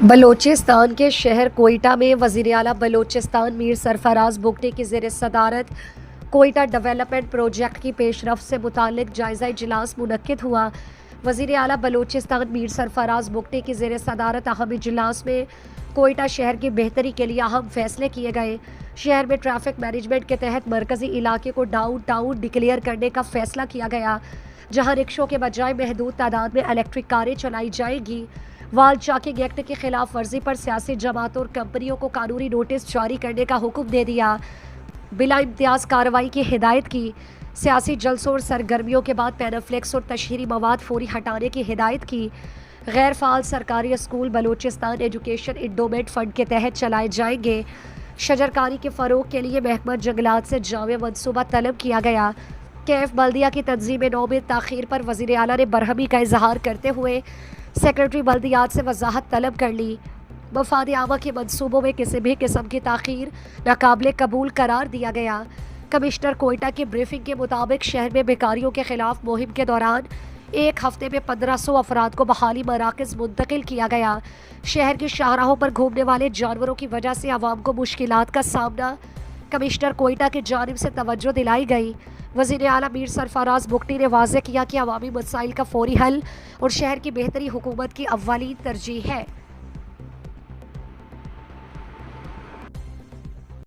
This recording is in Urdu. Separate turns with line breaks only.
بلوچستان کے شہر کوئٹہ میں وزیر اعلیٰ بلوچستان میر سرفراز بگٹی کی زیر صدارت کوئٹہ ڈیولپمنٹ پروجیکٹ کی پیش رفت سے متعلق جائزہ اجلاس منعقد ہوا۔ وزیر اعلیٰ بلوچستان میر سرفراز بگٹی کی زیر صدارت اہم اجلاس میں کوئٹہ شہر کی بہتری کے لیے اہم فیصلے کیے گئے۔ شہر میں ٹریفک مینجمنٹ کے تحت مرکزی علاقے کو ڈاؤن ٹاؤن ڈکلیئر کرنے کا فیصلہ کیا گیا، جہاں رکشوں کے بجائے محدود تعداد میں الیکٹرک کاریں چلائی جائیں گی۔ وال چاکنگ ایکٹ کی خلاف ورزی پر سیاسی جماعتوں اور کمپنیوں کو قانونی نوٹس جاری کرنے کا حکم دے دیا، بلا امتیاز کارروائی کی ہدایت کی۔ سیاسی جلسوں اور سرگرمیوں کے بعد پینافلیکس اور تشہیری مواد فوری ہٹانے کی ہدایت کی۔ غیر فعال سرکاری school Balochistan education endowment fund کے تحت چلائے جائیں گے۔ شجرکاری کے فروغ کے لیے محکمہ جنگلات سے جامع منصوبہ طلب کیا گیا۔ کیف بلدیہ کی تنظیم نو میں تاخیر پر وزیر اعلیٰ نے برہمی کا اظہار کرتے ہوئے سیکرٹری بلدیات سے وضاحت طلب کر لی۔ مفاد عامہ کے منصوبوں میں کسی بھی قسم کی تاخیر ناقابل قبول قرار دیا گیا۔ کمشنر کوئٹہ کی بریفنگ کے مطابق شہر میں بیکاریوں کے خلاف مہم کے دوران ایک ہفتے میں 1500 افراد کو بحالی مراکز منتقل کیا گیا۔ شہر کی شاہراہوں پر گھومنے والے جانوروں کی وجہ سے عوام کو مشکلات کا سامنا کمشنر کوئٹہ کی جانب سے توجہ دلائی گئی۔ وزیر اعلیٰ میر سرفراز بگٹی نے واضح کیا کہ عوامی مسائل کا فوری حل اور شہر کی بہتری حکومت کی اولین ترجیح ہے۔